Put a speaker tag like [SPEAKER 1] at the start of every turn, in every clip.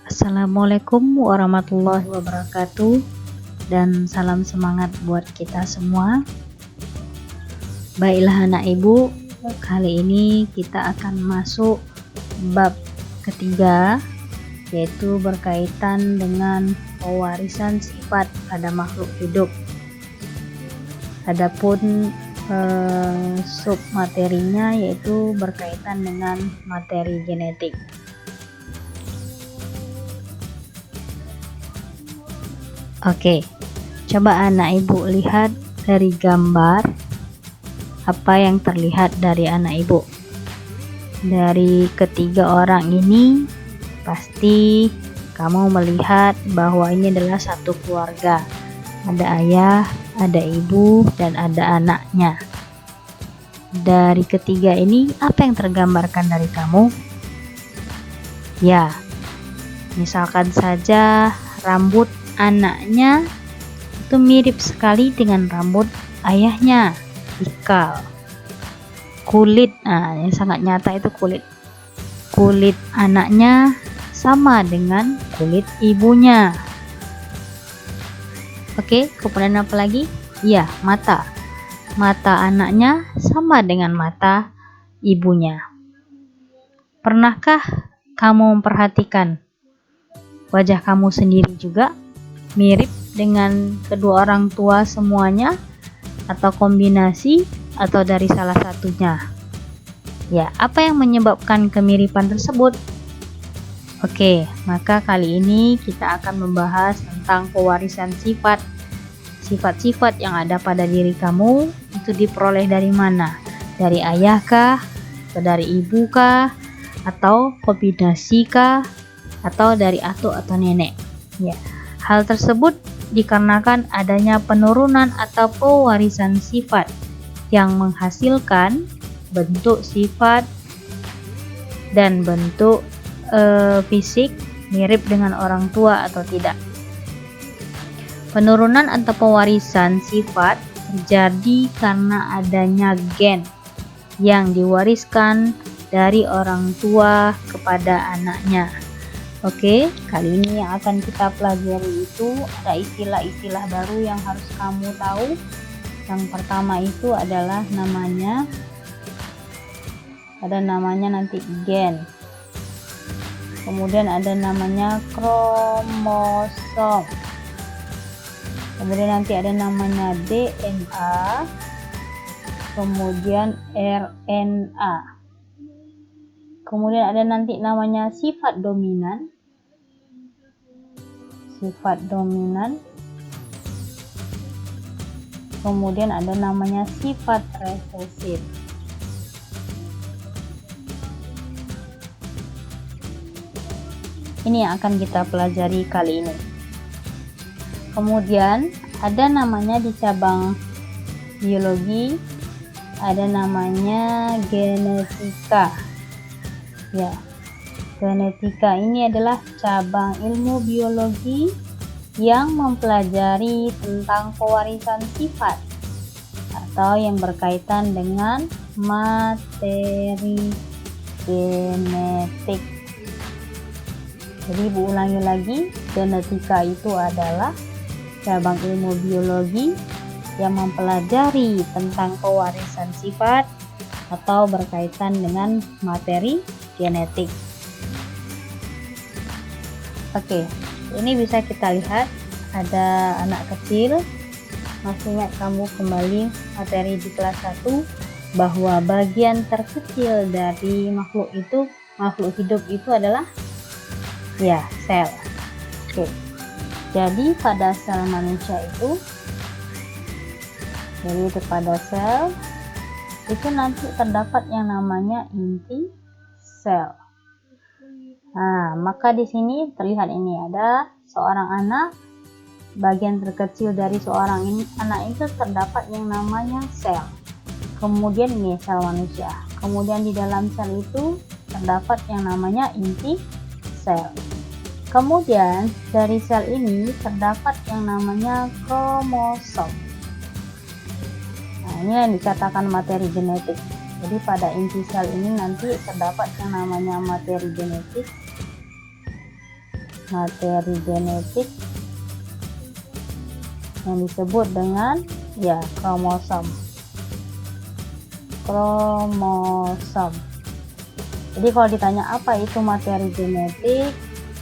[SPEAKER 1] Assalamualaikum warahmatullahi wabarakatuh, dan salam semangat buat kita semua. Baiklah anak ibu, kali ini kita akan masuk bab ketiga, yaitu berkaitan dengan pewarisan sifat pada makhluk hidup. Adapun sub materinya yaitu berkaitan dengan materi genetik. Oke, coba anak ibu lihat dari gambar apa yang terlihat dari anak ibu. Dari ketiga orang ini pasti kamu melihat bahwa ini adalah satu keluarga. Ada ayah, ada ibu, dan ada anaknya. Dari ketiga ini apa yang tergambarkan dari kamu? Ya, misalkan saja rambut anaknya itu mirip sekali dengan rambut ayahnya, ikal. Kulit, yang sangat nyata itu kulit anaknya sama dengan kulit ibunya. Oke, kemudian apa lagi? Ya, mata anaknya sama dengan mata ibunya. Pernahkah kamu memperhatikan wajah kamu sendiri juga mirip dengan kedua orang tua semuanya, atau kombinasi, atau dari salah satunya? Ya, apa yang menyebabkan kemiripan tersebut? Oke, maka kali ini kita akan membahas tentang pewarisan sifat. Sifat-sifat yang ada pada diri kamu itu diperoleh dari mana? Dari ayahkah? Atau dari ibukah? Atau kombinasikah? Atau dari atuk atau nenek? Ya, hal tersebut dikarenakan adanya penurunan atau pewarisan sifat yang menghasilkan bentuk sifat dan bentuk fisik mirip dengan orang tua atau tidak. Penurunan atau pewarisan sifat terjadi karena adanya gen yang diwariskan dari orang tua kepada anaknya. Oke, kali ini yang akan kita pelajari itu ada istilah-istilah baru yang harus kamu tahu. Yang pertama itu adalah namanya nanti gen. Kemudian ada namanya kromosom. Kemudian nanti ada namanya DNA. Kemudian RNA. Kemudian ada nanti namanya sifat dominan. Kemudian ada namanya sifat resesif. Ini yang akan kita pelajari kali ini. Kemudian ada namanya di cabang biologi, ada namanya genetika. Ya, genetika ini adalah cabang ilmu biologi yang mempelajari tentang pewarisan sifat atau yang berkaitan dengan materi genetik. Jadi ibu ulangi lagi, genetika itu adalah cabang ilmu biologi yang mempelajari tentang pewarisan sifat atau berkaitan dengan materi genetik. Oke, ini bisa kita lihat ada anak kecil. Masih ingat kamu kembali materi di kelas 1 bahwa bagian terkecil dari makhluk hidup itu adalah ya sel. Oke, jadi pada sel manusia itu, pada sel itu nanti terdapat yang namanya inti sel. Nah, maka di sini terlihat ini ada seorang anak. Bagian terkecil dari seorang anak itu terdapat yang namanya sel. Kemudian ini sel manusia. Kemudian di dalam sel itu terdapat yang namanya inti sel. Kemudian dari sel ini terdapat yang namanya kromosom. Nah, ini yang dikatakan materi genetik. Jadi pada inti sel ini nanti terdapat yang namanya materi genetik. materi genetik yang disebut dengan kromosom. Jadi kalau ditanya apa itu materi genetik,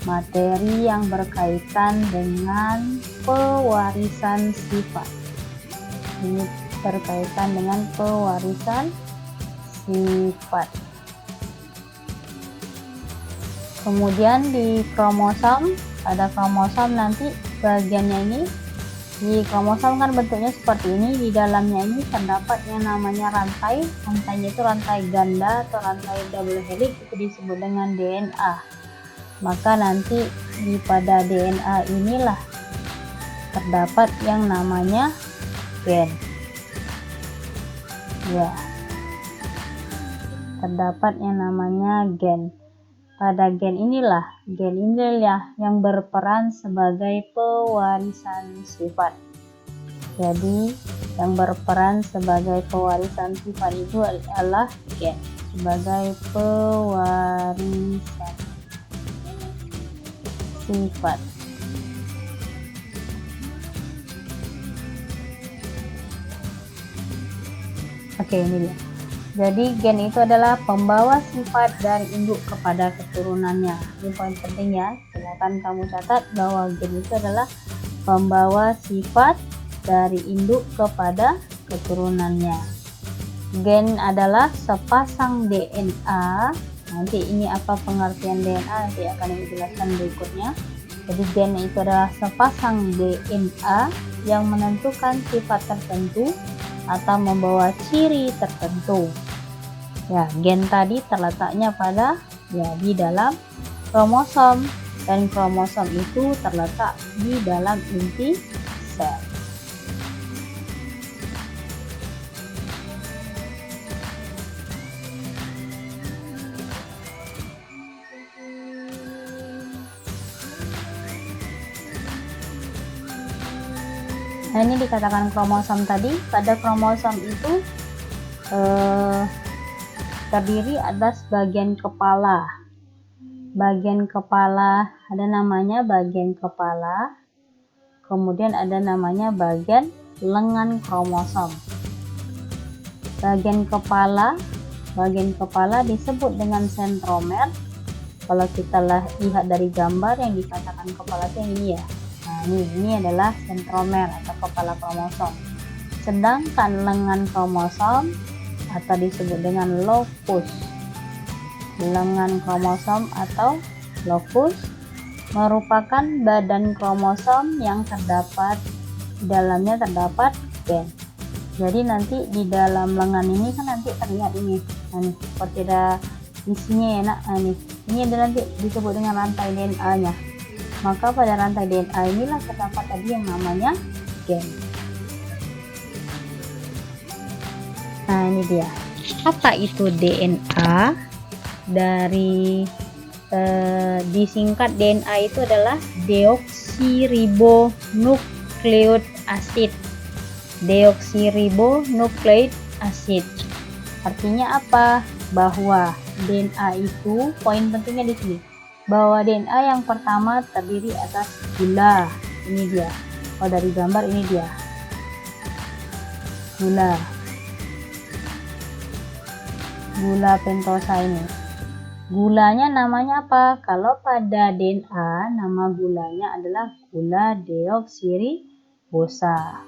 [SPEAKER 1] materi yang berkaitan dengan pewarisan sifat. Ini berkaitan dengan pewarisan sifat. Kemudian di kromosom, ada kromosom nanti bagiannya ini. Di kromosom kan bentuknya seperti ini, di dalamnya ini terdapat yang namanya rantai. Rantainya itu rantai ganda atau rantai double helix, itu disebut dengan DNA. Maka nanti pada DNA inilah terdapat yang namanya gen. Terdapat yang namanya gen. Pada gen inilah yang berperan sebagai pewarisan sifat. Jadi yang berperan sebagai pewarisan sifat itu adalah gen, sebagai pewarisan sifat. Oke, ini dia. Jadi gen itu adalah pembawa sifat dari induk kepada keturunannya. Ini poin penting ya. Silakan kamu catat bahwa gen itu adalah pembawa sifat dari induk kepada keturunannya. Gen adalah sepasang DNA. Nanti ini apa pengertian DNA nanti akan dijelaskan berikutnya. Jadi gen itu adalah sepasang DNA yang menentukan sifat tertentu atau membawa ciri tertentu. Gen tadi terletaknya pada di dalam kromosom, dan kromosom itu terletak di dalam inti sel. Nah, ini dikatakan kromosom tadi. Pada kromosom itu terdiri atas bagian kepala. Bagian kepala ada namanya bagian kepala. Kemudian ada namanya bagian lengan kromosom. Bagian kepala disebut dengan sentromer. Kalau kita lihat dari gambar yang dikatakan kepala itu yang ini ya. Nah, ini adalah sentromer atau kepala kromosom. Sedangkan lengan kromosom atau disebut dengan lokus. Lengan kromosom atau lokus merupakan badan kromosom yang di dalamnya terdapat gen. Jadi nanti di dalam lengan ini kan nanti terlihat ini. Nah, nih, seperti ada isinya ya nak. Nah, ini adalah nanti disebut dengan rantai DNA-nya. Maka pada rantai DNA inilah terdapat tadi yang namanya gen. Nah, ini dia. Apa itu DNA? Disingkat DNA itu adalah deoksiribonukleik acid. Deoksiribonukleik acid. Artinya apa? Bahwa DNA itu, poin pentingnya di sini, bahwa DNA yang pertama terdiri atas gula. Ini dia. Kalau dari gambar ini dia. Gula pentosa ini. Gulanya namanya apa? Kalau pada DNA nama gulanya adalah gula deoksiribosa.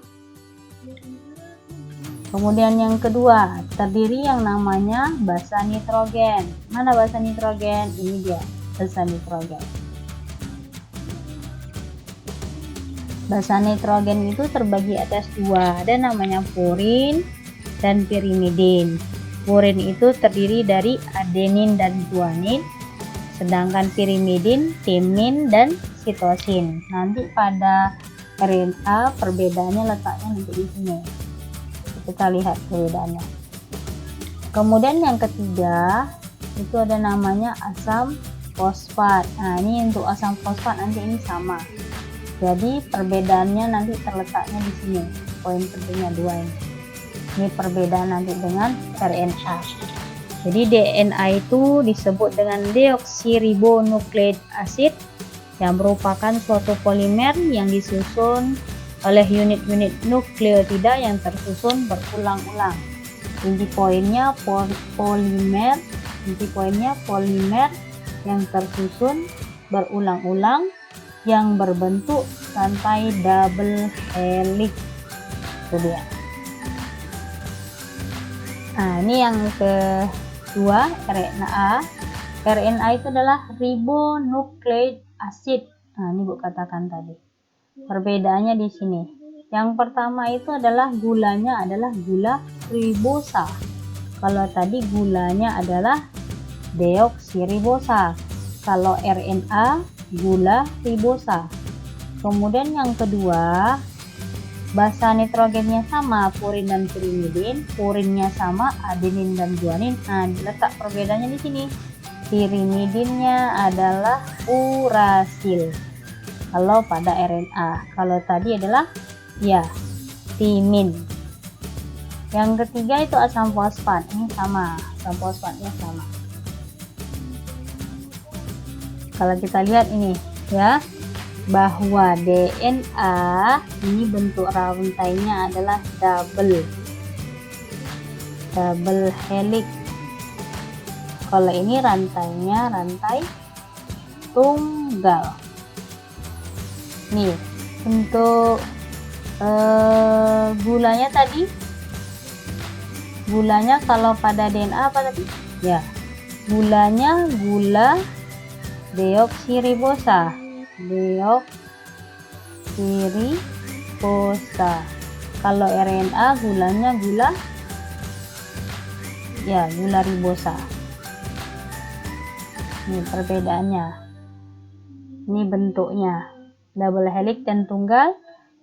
[SPEAKER 1] Kemudian yang kedua, terdiri yang namanya basa nitrogen. Mana basa nitrogen? Ini dia, basa nitrogen. Basa nitrogen itu terbagi atas dua, ada namanya purin dan pirimidin. Purin itu terdiri dari adenin dan guanin, sedangkan pirimidin, timin, dan sitosin. Nanti pada RNA perbedaannya letaknya nanti di sini. Kita lihat perbedaannya. Kemudian yang ketiga itu ada namanya asam fosfat. Nah, ini untuk asam fosfat nanti ini sama. Jadi perbedaannya nanti terletaknya di sini. Poin pentingnya dua ini. Ini perbedaan nanti dengan RNA. Jadi DNA itu disebut dengan deoksiribonukleik acid, yang merupakan suatu polimer yang disusun oleh unit-unit nukleotida yang tersusun berulang-ulang. Inti poinnya polimer yang tersusun berulang-ulang yang berbentuk rantai double helix. Itu dia. Nah, ini yang kedua, RNA. RNA itu adalah ribonucleic acid. Nah, ini Bu katakan tadi. Perbedaannya di sini. Yang pertama itu adalah gulanya adalah gula ribosa. Kalau tadi gulanya adalah deoksiribosa. Kalau RNA gula ribosa. Kemudian yang kedua, basa nitrogennya sama, purin dan pirimidin. Purinnya sama, adenin dan guanin. Nah, letak perbedaannya di sini. Pirimidinnya adalah urasil. Kalau pada RNA, kalau tadi adalah ya timin. Yang ketiga itu asam fosfat. Ini sama, asam fosfatnya sama. Kalau kita lihat ini ya, bahwa DNA ini bentuk rantainya adalah double helix. Kalau ini rantainya rantai tunggal. Nih untuk gulanya tadi, gulanya kalau pada DNA apa tadi ya, gulanya gula deoksiribosa. Kalau RNA gulanya gula ribosa. Ini perbedaannya, ini bentuknya double helix dan tunggal.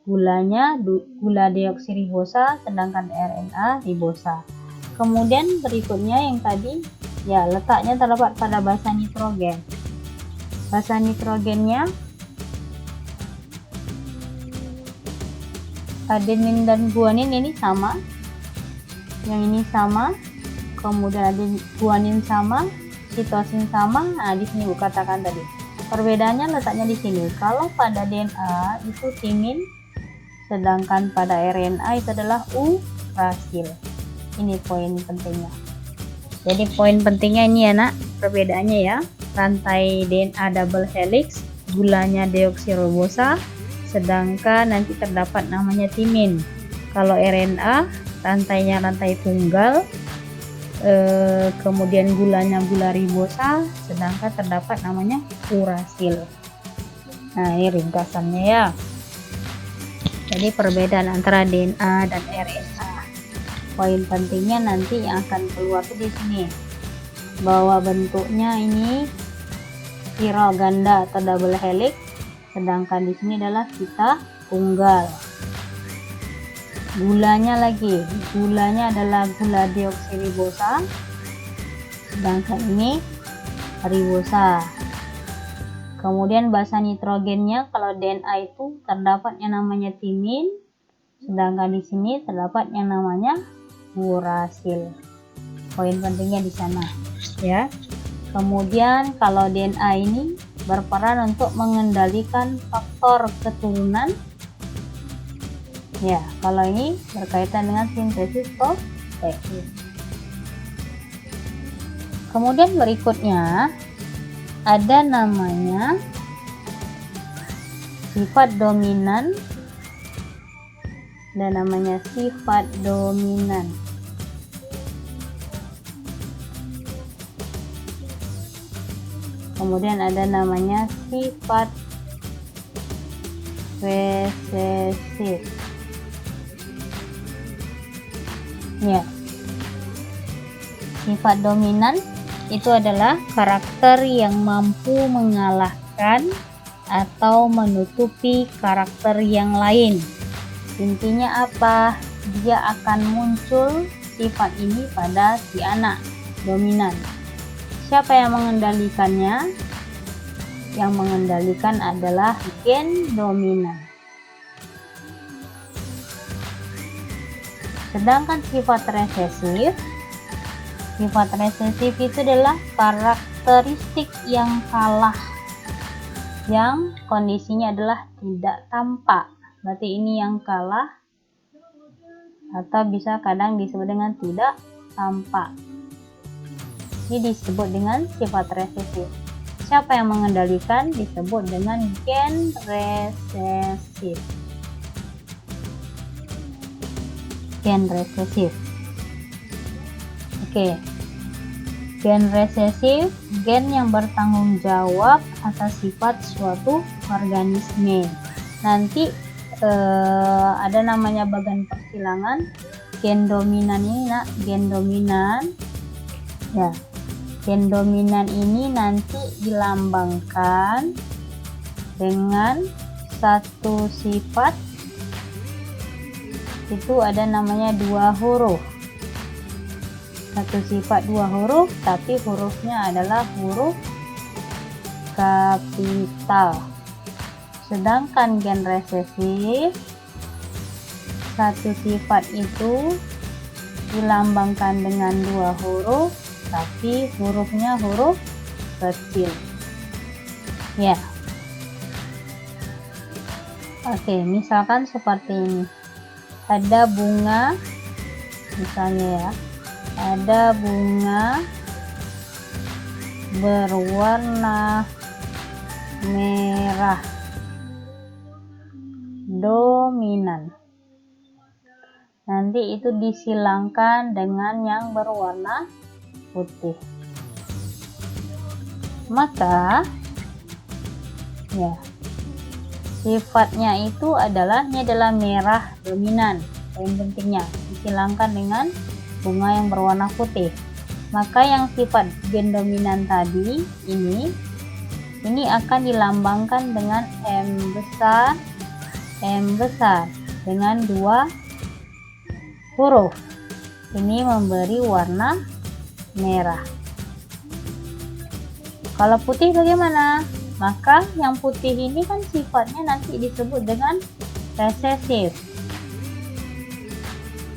[SPEAKER 1] Gulanya gula deoksiribosa, sedangkan RNA ribosa. Kemudian berikutnya yang tadi ya, letaknya terdapat pada basa nitrogen. Basa nitrogennya adenin dan guanin ini sama, yang ini sama, kemudian adenin guanin sama, sitosin sama. Nah, di sini Bu katakan tadi perbedaannya letaknya di sini. Kalau pada DNA itu timin, sedangkan pada RNA itu adalah urasil. Ini poin pentingnya. Jadi poin pentingnya ini ya nak, perbedaannya ya. Rantai DNA double helix, gulanya deoksiribosa, sedangkan nanti terdapat namanya timin. Kalau RNA rantainya rantai tunggal, kemudian gulanya gula ribosa, sedangkan terdapat namanya urasil. Nah, ini ringkasannya ya. Jadi perbedaan antara DNA dan RNA. Poin pentingnya nanti yang akan keluar di sini, bahwa bentuknya ini spiral ganda atau double helix, sedangkan di sini adalah kita tunggal. Gulanya adalah gula deoksiribosa, sedangkan ini ribosa. Kemudian basa nitrogennya kalau DNA itu terdapat yang namanya timin, sedangkan di sini terdapat yang namanya urasil. Poin pentingnya di sana ya. Kemudian kalau DNA ini berperan untuk mengendalikan faktor keturunan. Ya, kalau ini berkaitan dengan sintesis protein. Kemudian berikutnya ada namanya sifat dominan dan namanya sifat dominan. Kemudian ada namanya sifat resesif. Ya. Sifat dominan itu adalah karakter yang mampu mengalahkan atau menutupi karakter yang lain. Intinya apa? Dia akan muncul sifat ini pada si anak dominan. Siapa yang mengendalikannya? Yang mengendalikan adalah gen dominan. Sedangkan sifat resesif itu adalah karakteristik yang kalah yang kondisinya adalah tidak tampak. Berarti ini yang kalah, atau bisa kadang disebut dengan tidak tampak. Ini disebut dengan sifat resesif. Siapa yang mengendalikan? Disebut dengan gen resesif. Gen resesif. Oke. Gen resesif, gen yang bertanggung jawab atas sifat suatu organisme. Nanti ada namanya bagan persilangan. Gen dominan ini gen dominan. Ya, gen dominan ini nanti dilambangkan dengan satu sifat, itu ada namanya 2 huruf. Satu sifat 2 huruf, tapi hurufnya adalah huruf kapital. Sedangkan gen resesif, satu sifat itu dilambangkan dengan 2 huruf, tapi hurufnya huruf kecil. Ya. Oke, misalkan seperti ini. Ada bunga, misalnya ya. Ada bunga berwarna merah dominan. Nanti itu disilangkan dengan yang berwarna putih. Maka ya, sifatnya itu adalah merah dominan. Poin pentingnya disilangkan dengan bunga yang berwarna putih. Maka yang sifat gen dominan tadi ini akan dilambangkan dengan M besar dengan 2 huruf. Ini memberi warna merah. Kalau putih bagaimana? Maka yang putih ini kan sifatnya nanti disebut dengan resesif.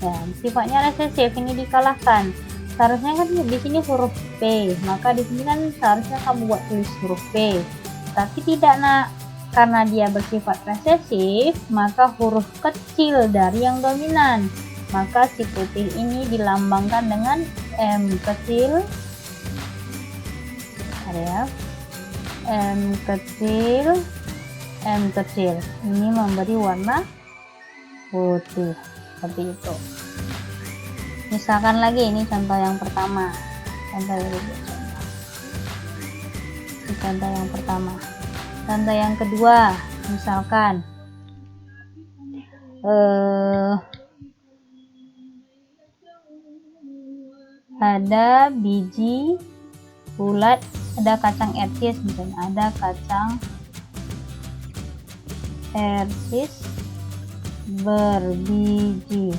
[SPEAKER 1] Ya, sifatnya resesif, ini dikalahkan. Seharusnya kan di sini huruf P, maka di sini kan seharusnya kamu buat tulis huruf P. Tapi tidak nak, karena dia bersifat resesif, maka huruf kecil dari yang dominan. Maka si putih ini dilambangkan dengan M kecil. Ya, M kecil. Ini memberi warna putih. Seperti itu. Misalkan lagi, ini contoh yang pertama. Contoh yang pertama. Contoh yang kedua, misalkan ada biji bulat, ada kacang ercis misalnya, ada kacang ercis berbiji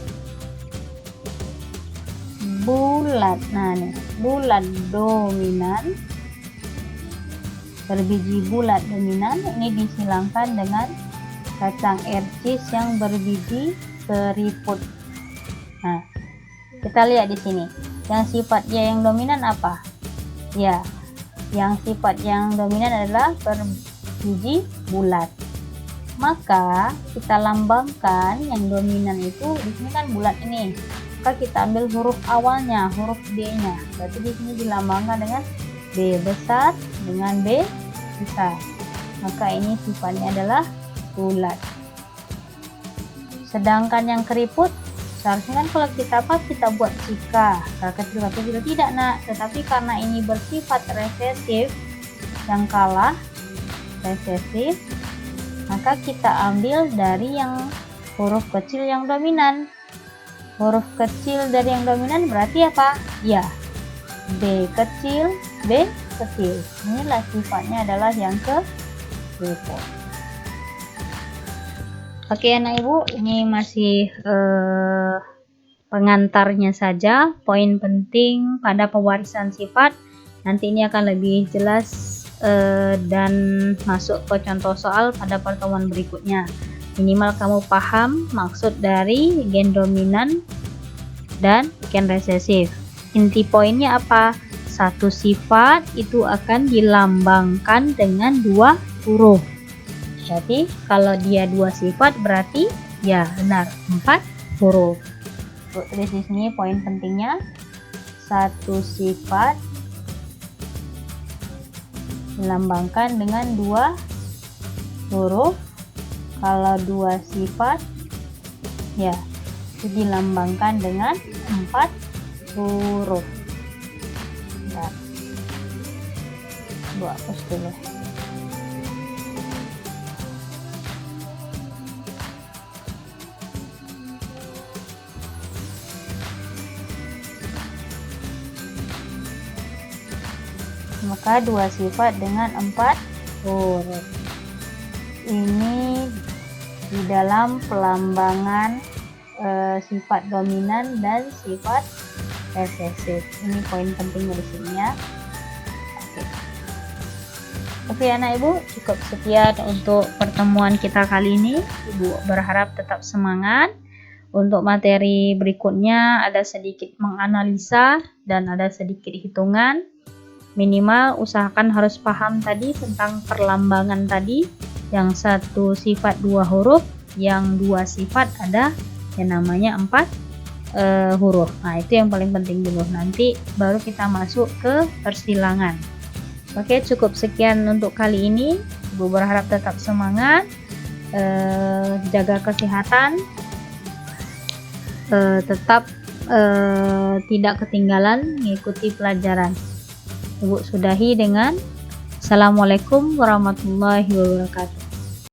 [SPEAKER 1] bulat. Nah nih, bulat dominan, berbiji bulat dominan, ini disilangkan dengan kacang ercis yang berbiji keriput. Nah, kita lihat di sini, yang sifatnya yang dominan apa? Ya, yang sifat yang dominan adalah berbiji bulat. Maka kita lambangkan yang dominan itu di sini kan bulat ini. Maka kita ambil huruf awalnya, huruf D-nya. Berarti di sini dilambangkan dengan B besar dengan B besar. Maka ini sifatnya adalah bulat. Sedangkan yang keriput, seharusnya kan kalau kita buat jika kecil tidak nak, tetapi karena ini bersifat resesif, yang kalah resesif, maka kita ambil dari yang huruf kecil yang dominan. Huruf kecil dari yang dominan berarti apa? Ya, B kecil, B kecil. Inilah sifatnya adalah yang keriput. Oke anak ibu, ini masih pengantarnya saja, poin penting pada pewarisan sifat. Nanti ini akan lebih jelas dan masuk ke contoh soal pada pertemuan berikutnya. Minimal kamu paham maksud dari gen dominan dan gen resesif. Inti poinnya apa? Satu sifat itu akan dilambangkan dengan 2 huruf. Berarti kalau dia 2 sifat berarti ya benar 4 huruf. Tulis di sini poin pentingnya. 1 sifat dilambangkan dengan 2 huruf. Kalau 2 sifat ya dilambangkan dengan 4 huruf. Bentar. Hapus dulu. Maka 2 sifat dengan 4 huruf. Ini di dalam pelambangan sifat dominan dan sifat resesif. Ini poin pentingnya di sini ya. Oke anak ibu, cukup sekian untuk pertemuan kita kali ini. Ibu berharap tetap semangat. Untuk materi berikutnya ada sedikit menganalisa dan ada sedikit hitungan. Minimal usahakan harus paham tadi tentang perlambangan tadi. Yang 1 sifat 2 huruf, yang 2 sifat ada yang namanya 4 huruf. Nah itu yang paling penting dulu. Nanti baru kita masuk ke persilangan. Oke, cukup sekian untuk kali ini. Ibu berharap tetap semangat, jaga kesehatan, tetap tidak ketinggalan mengikuti pelajaran. Ibu sudahi dengan Assalamualaikum warahmatullahi wabarakatuh.